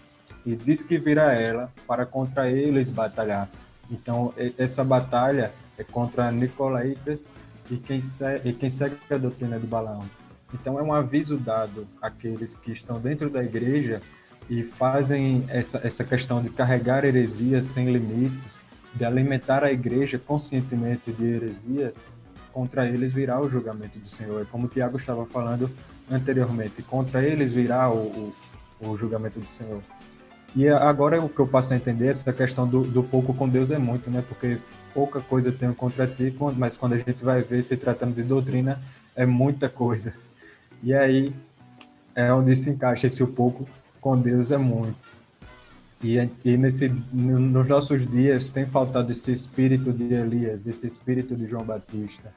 C: e diz que virá ela para contra eles batalhar. Então, essa batalha é contra nicolaítas e quem segue a doutrina de Balaão. Então, é um aviso dado àqueles que estão dentro da igreja e fazem essa questão de carregar heresias sem limites, de alimentar a igreja conscientemente de heresias, contra eles virá o julgamento do Senhor. É como o Tiago estava falando anteriormente, contra eles virá o julgamento do Senhor. E agora o que eu passo a entender, essa questão do pouco com Deus é muito, né? Porque pouca coisa tenho contra ti, mas quando a gente vai ver, se tratando de doutrina, é muita coisa. E aí é onde se encaixa esse pouco com Deus é muito. E nos nossos dias tem faltado esse espírito de Elias, esse espírito de João Batista.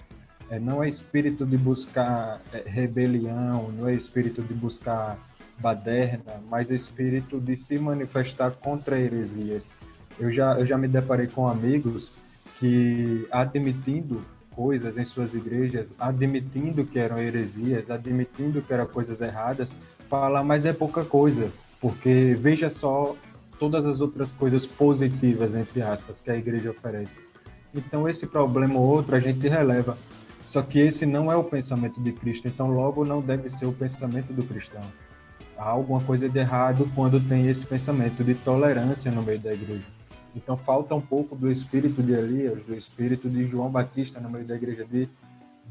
C: Não é espírito de buscar rebelião, não é espírito de buscar baderna, mas espírito de se manifestar contra heresias. Eu já me deparei com amigos que, admitindo coisas em suas igrejas, admitindo que eram heresias, admitindo que eram coisas erradas, falam, mas é pouca coisa, porque veja só todas as outras coisas positivas, entre aspas, que a igreja oferece. Então, esse problema ou outro a gente releva. Só que esse não é o pensamento de Cristo, então logo não deve ser o pensamento do cristão. Há alguma coisa de errado quando tem esse pensamento de tolerância no meio da igreja. Então falta um pouco do espírito de Elias, do espírito de João Batista no meio da igreja,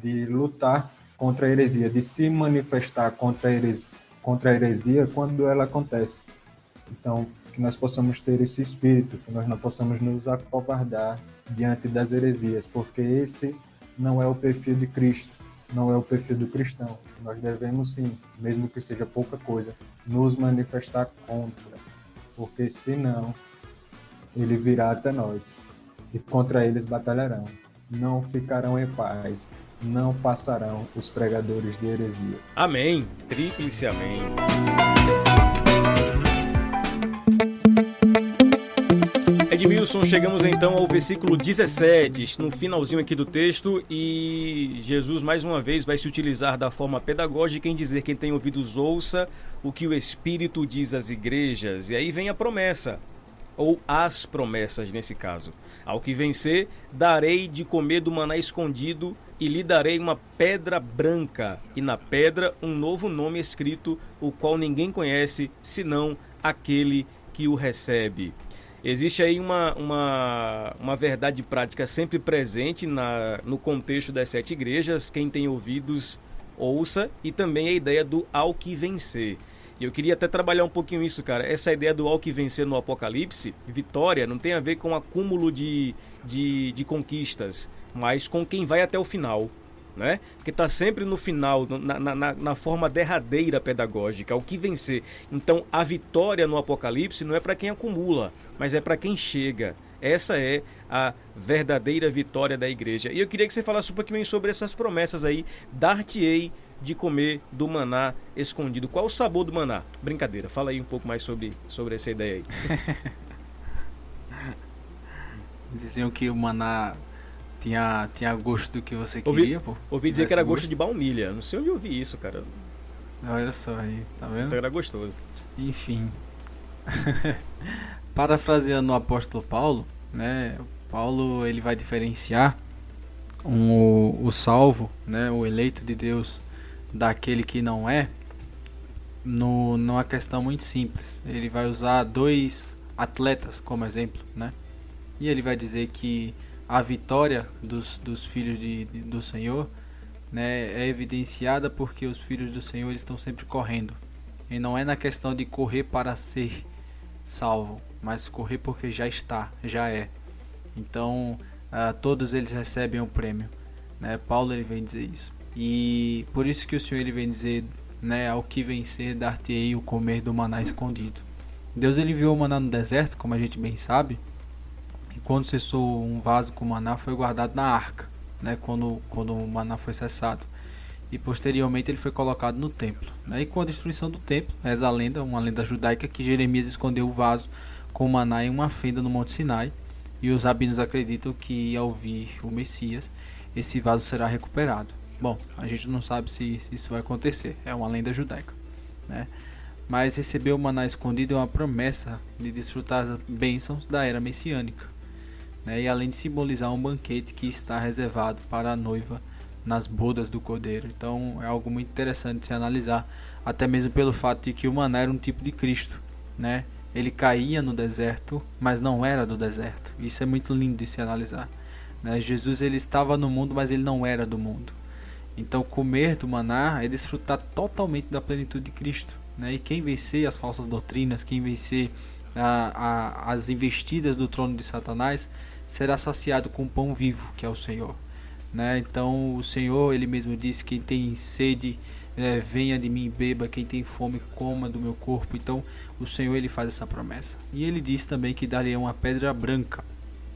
C: de lutar contra a heresia, de se manifestar contra a heresia quando ela acontece. Então, que nós possamos ter esse espírito, que nós não possamos nos acovardar diante das heresias, porque esse não é o perfil de Cristo, não é o perfil do cristão. Nós devemos sim, mesmo que seja pouca coisa, nos manifestar contra, porque senão ele virá até nós e contra eles batalharão. Não ficarão em paz, não passarão os pregadores de heresia.
B: Amém. Tríplice amém. Edmilson, chegamos então ao versículo 17, no finalzinho aqui do texto, e Jesus mais uma vez vai se utilizar da forma pedagógica em dizer: quem tem ouvidos ouça o que o Espírito diz às igrejas. E aí vem a promessa, ou as promessas nesse caso. Ao que vencer, darei de comer do maná escondido e lhe darei uma pedra branca, e na pedra um novo nome escrito, o qual ninguém conhece, senão aquele que o recebe. Existe aí uma verdade prática sempre presente no contexto das 7 igrejas. Quem tem ouvidos, ouça. E também a ideia do ao que vencer. E eu queria até trabalhar um pouquinho isso, cara. Essa ideia do ao que vencer no Apocalipse, vitória, não tem a ver com acúmulo de conquistas, mas com quem vai até o final, né? Que está sempre no final, na forma derradeira pedagógica, o que vencer. Então, a vitória no Apocalipse não é para quem acumula, mas é para quem chega. Essa é a verdadeira vitória da igreja. E eu queria que você falasse um pouquinho sobre essas promessas aí. Dar-te-ei de comer do maná escondido. Qual o sabor do maná? Brincadeira, fala aí um pouco mais sobre essa ideia aí.
D: Diziam que o maná tinha gosto do que você queria, pô.
B: Ouvi dizer que era gosto de baunilha. Não sei onde eu ouvi isso, cara.
D: Olha só aí, tá vendo?
B: Então era gostoso.
D: Enfim. Parafraseando o apóstolo Paulo, né? Paulo, ele vai diferenciar o salvo, né? O eleito de Deus daquele que não é, numa questão muito simples. Ele vai usar 2 atletas como exemplo, né? E ele vai dizer que a vitória dos filhos do Senhor, né, é evidenciada porque os filhos do Senhor eles estão sempre correndo. E não é na questão de correr para ser salvo, mas correr porque já é. Então, todos eles recebem o prêmio, né? Paulo ele vem dizer isso. E por isso que o Senhor ele vem dizer, né, ao que vencer, dar-te-ei o comer do maná escondido. Deus ele enviou o maná no deserto, como a gente bem sabe. E quando cessou um vaso com maná, foi guardado na arca, né, quando o maná foi cessado. E posteriormente ele foi colocado no templo, né? E com a destruição do templo, essa lenda, uma lenda judaica, que Jeremias escondeu o vaso com maná em uma fenda no Monte Sinai. E os rabinos acreditam que ao vir o Messias, esse vaso será recuperado. Bom, a gente não sabe se isso vai acontecer, é uma lenda judaica, né? Mas receber o maná escondido é uma promessa de desfrutar das bênçãos da era messiânica, né? E além de simbolizar um banquete que está reservado para a noiva nas bodas do Cordeiro. Então é algo muito interessante de se analisar, até mesmo pelo fato de que o maná era um tipo de Cristo, né? Ele caía no deserto, mas não era do deserto. Isso é muito lindo de se analisar, né? Jesus ele estava no mundo, mas ele não era do mundo. Então comer do maná é desfrutar totalmente da plenitude de Cristo, né? E quem vencer as falsas doutrinas, quem vencer as investidas do trono de Satanás, será saciado com o pão vivo, que é o Senhor, né? Então o Senhor ele mesmo disse: quem tem sede, venha de mim e beba, quem tem fome coma do meu corpo. Então o Senhor ele faz essa promessa. E ele diz também que daria uma pedra branca,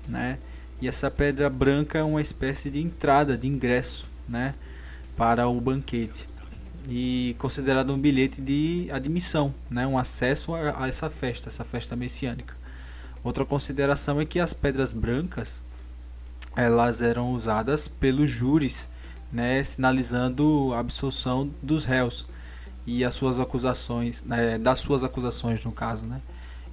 D: né? E essa pedra branca é uma espécie de entrada, de ingresso, né, para o banquete, e considerado um bilhete de admissão, né, um acesso a essa festa messiânica. Outra consideração é que as pedras brancas elas eram usadas pelos júris, né, sinalizando a absolução dos réus e as suas acusações, né, das suas acusações no caso, né.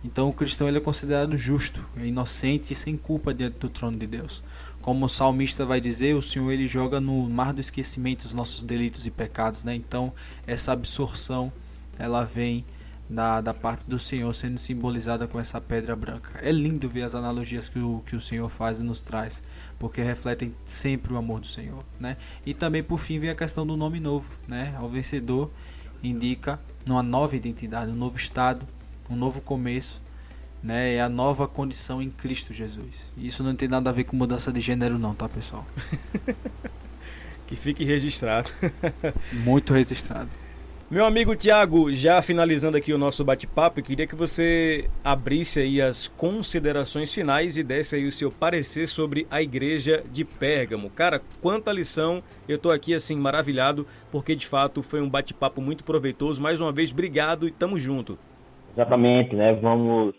D: Então o cristão ele é considerado justo, inocente e sem culpa diante do trono de Deus. Como o salmista vai dizer, o Senhor ele joga no mar do esquecimento os nossos delitos e pecados, né? Então essa absorção ela vem da parte do Senhor, sendo simbolizada com essa pedra branca. É lindo ver as analogias que o Senhor faz e nos traz, porque refletem sempre o amor do Senhor, né? E também por fim vem a questão do nome novo, né? O vencedor indica uma nova identidade, um novo estado, um novo começo, né? É a nova condição em Cristo Jesus. Isso não tem nada a ver com mudança de gênero não, tá, pessoal?
B: Que fique registrado.
D: Muito registrado.
B: Meu amigo Tiago, já finalizando aqui o nosso bate-papo, eu queria que você abrisse aí as considerações finais e desse aí o seu parecer sobre a igreja de Pérgamo. Cara, quanta lição, eu tô aqui assim maravilhado, porque de fato foi um bate-papo muito proveitoso. Mais uma vez, obrigado e tamo junto.
E: Exatamente, né? Vamos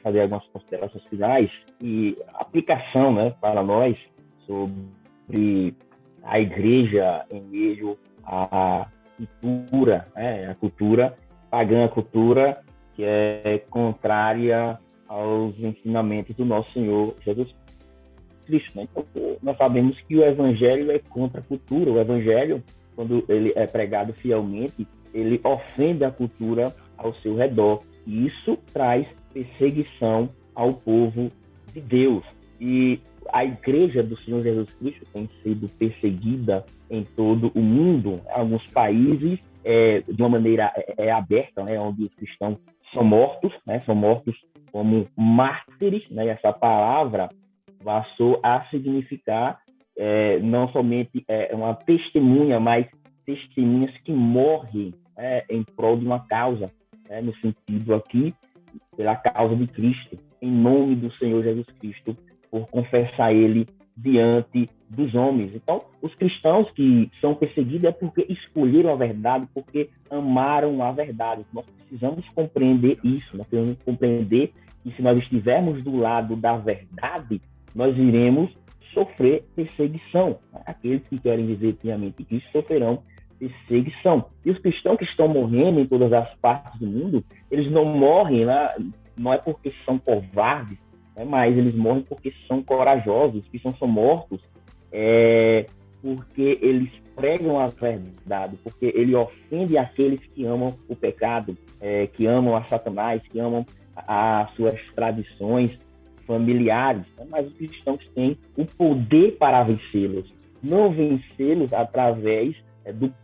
E: fazer algumas considerações finais e aplicação, né, para nós sobre a igreja em meio à cultura, né, a cultura pagã, a cultura que é contrária aos ensinamentos do nosso Senhor Jesus Cristo, né? Então, nós sabemos que o evangelho é contra a cultura. O evangelho, quando ele é pregado fielmente, ele ofende a cultura ao seu redor. E isso traz perseguição ao povo de Deus. E a igreja do Senhor Jesus Cristo tem sido perseguida em todo o mundo, em alguns países, de uma maneira aberta, né, onde os cristãos são mortos como mártires, né, e essa palavra passou a significar não somente uma testemunha, mas testemunhas que morrem em prol de uma causa, no sentido aqui, pela causa de Cristo, em nome do Senhor Jesus Cristo, por confessar Ele diante dos homens. Então, os cristãos que são perseguidos é porque escolheram a verdade, porque amaram a verdade. Nós precisamos compreender isso, nós precisamos compreender que se nós estivermos do lado da verdade, nós iremos sofrer perseguição. Aqueles que querem viver piamente Cristo sofrerão perseguição. E os cristãos que estão morrendo em todas as partes do mundo, eles não morrem, não é porque são covardes, mas eles morrem porque são corajosos. Os cristãos são mortos porque eles pregam a verdade, porque ele ofende aqueles que amam o pecado, que amam a Satanás, que amam as suas tradições familiares. Mas os cristãos têm o poder para vencê-los. Não vencê-los através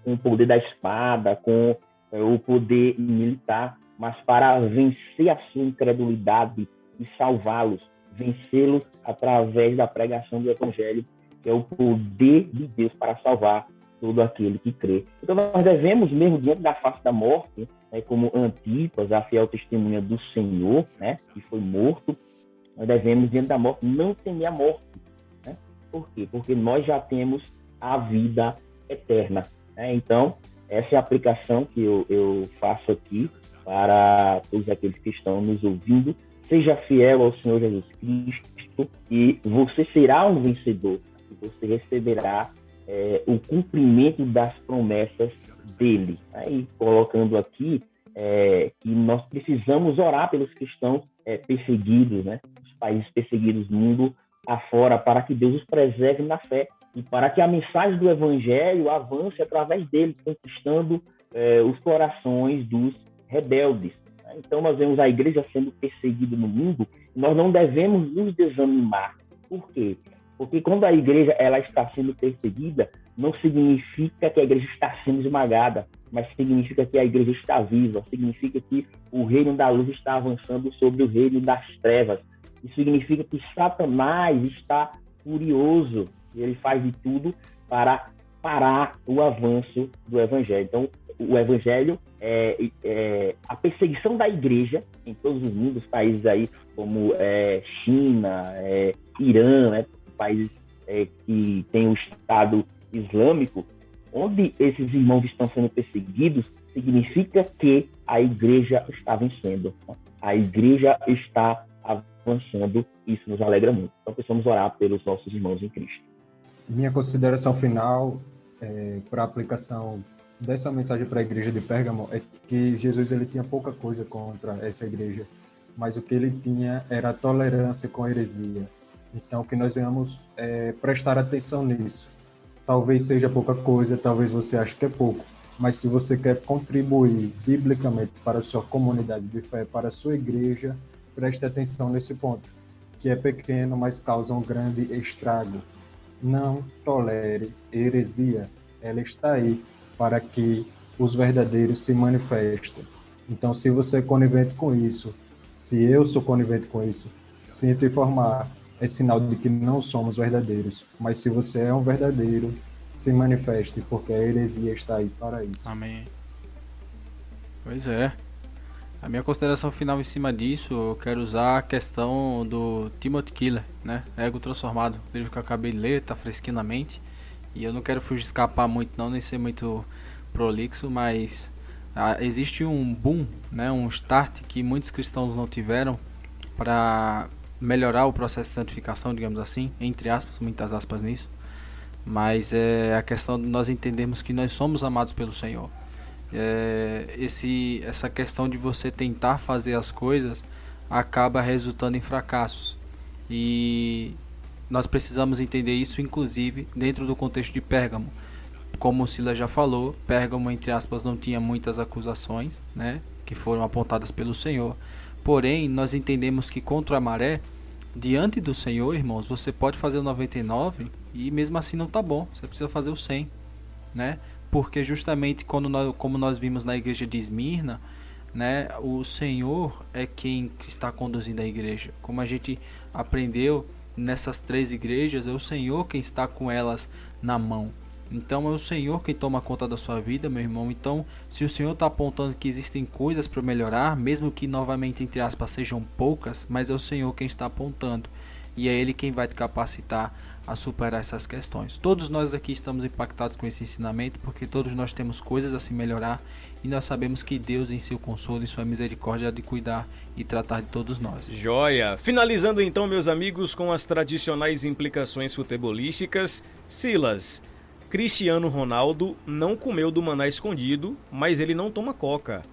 E: com o poder da espada, com o poder militar, mas para vencer a sua incredulidade e salvá-los, vencê-los através da pregação do Evangelho, que é o poder de Deus para salvar todo aquele que crê. Então nós devemos, mesmo diante da face da morte, como Antipas, a fiel testemunha do Senhor, que foi morto, nós devemos, diante da morte, não temer a morte. Por quê? Porque nós já temos a vida eterna. Então, essa é a aplicação que eu faço aqui para todos aqueles que estão nos ouvindo. Seja fiel ao Senhor Jesus Cristo e você será um vencedor. E você receberá o cumprimento das promessas dele. E colocando aqui que nós precisamos orar pelos cristãos perseguidos, os países perseguidos do mundo afora, para que Deus os preserve na fé e para que a mensagem do Evangelho avance através deles, conquistando os corações dos rebeldes. Então, nós vemos a igreja sendo perseguida no mundo, e nós não devemos nos desanimar. Por quê? Porque quando a igreja ela está sendo perseguida, não significa que a igreja está sendo esmagada, mas significa que a igreja está viva, significa que o reino da luz está avançando sobre o reino das trevas. Isso significa que Satanás está furioso, e ele faz de tudo para parar o avanço do Evangelho. Então, o Evangelho a perseguição da igreja em todos os mundos, países aí como China, Irã, países que têm o Estado Islâmico, onde esses irmãos estão sendo perseguidos, significa que a igreja está vencendo. A igreja está avançando, isso nos alegra muito. Então, precisamos orar pelos nossos irmãos em Cristo.
C: Minha consideração final para a aplicação dessa mensagem para a igreja de Pérgamo é que Jesus ele tinha pouca coisa contra essa igreja, mas o que ele tinha era tolerância com a heresia. Então, que nós venhamos prestar atenção nisso. Talvez seja pouca coisa, talvez você ache que é pouco, mas se você quer contribuir biblicamente para a sua comunidade de fé, para a sua igreja, preste atenção nesse ponto, que é pequeno, mas causa um grande estrago. Não tolere heresia. Ela está aí para que os verdadeiros se manifestem. Então, se você é conivente com isso, se eu sou conivente com isso, sinto informar, é sinal de que não somos verdadeiros. Mas se você é um verdadeiro, se manifeste, porque a heresia está aí para isso.
D: Amém. Pois é. A minha consideração final em cima disso, eu quero usar a questão do Timothy Keller, Ego Transformado. O livro que eu acabei de ler, tá fresquinho na mente. E eu não quero escapar muito não, nem ser muito prolixo, mas existe um boom, um start que muitos cristãos não tiveram para melhorar o processo de santificação, digamos assim, entre aspas, muitas aspas nisso. Mas é a questão de nós entendermos que nós somos amados pelo Senhor. Essa questão de você tentar fazer as coisas acaba resultando em fracassos. E nós precisamos entender isso, inclusive, dentro do contexto de Pérgamo. Como o Silas já falou, Pérgamo, entre aspas, não tinha muitas acusações, que foram apontadas pelo Senhor. Porém, nós entendemos que contra a maré, diante do Senhor, irmãos, você pode fazer o 99 e mesmo assim não tá bom. Você precisa fazer o 100, né? Porque justamente como nós vimos na igreja de Esmirna, né, o Senhor é quem está conduzindo a igreja. Como a gente aprendeu nessas 3 igrejas, é o Senhor quem está com elas na mão. Então é o Senhor quem toma conta da sua vida, meu irmão. Então, se o Senhor está apontando que existem coisas para melhorar, mesmo que novamente, entre aspas, sejam poucas, mas é o Senhor quem está apontando. E é Ele quem vai te capacitar a superar essas questões. Todos nós aqui estamos impactados com esse ensinamento, porque todos nós temos coisas a se melhorar e nós sabemos que Deus, em seu consolo e sua misericórdia, há de cuidar e tratar de todos nós.
B: Joia! Finalizando então, meus amigos, com as tradicionais implicações futebolísticas. Silas, Cristiano Ronaldo não comeu do maná escondido, mas ele não toma coca.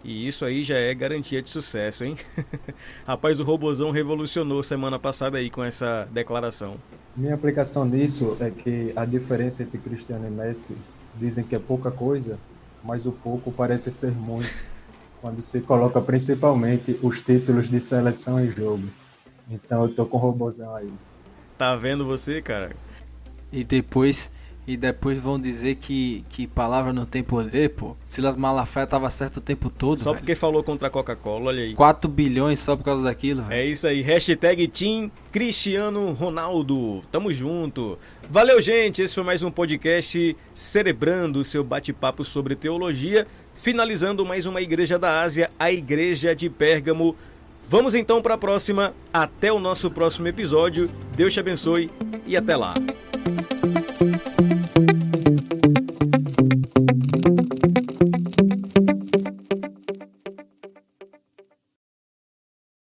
B: E isso aí já é garantia de sucesso, hein? Rapaz, o Robozão revolucionou semana passada aí com essa declaração.
C: Minha aplicação nisso é que a diferença entre Cristiano e Messi dizem que é pouca coisa, mas o pouco parece ser muito, quando se coloca principalmente os títulos de seleção em jogo. Então eu tô com o Robozão aí.
B: Tá vendo você, cara?
D: E depois vão dizer que palavra não tem poder, pô. Silas Malafaia tava certo o tempo todo,
B: Só
D: velho.
B: porque falou contra a Coca-Cola, olha aí.
D: 4 bilhões só por causa daquilo, velho.
B: É isso aí, hashtag Team Cristiano Ronaldo. Tamo junto. Valeu, gente. Esse foi mais um podcast Cerebrando, seu bate-papo sobre teologia. Finalizando mais uma igreja da Ásia, a Igreja de Pérgamo. Vamos então para a próxima. Até o nosso próximo episódio. Deus te abençoe e até lá.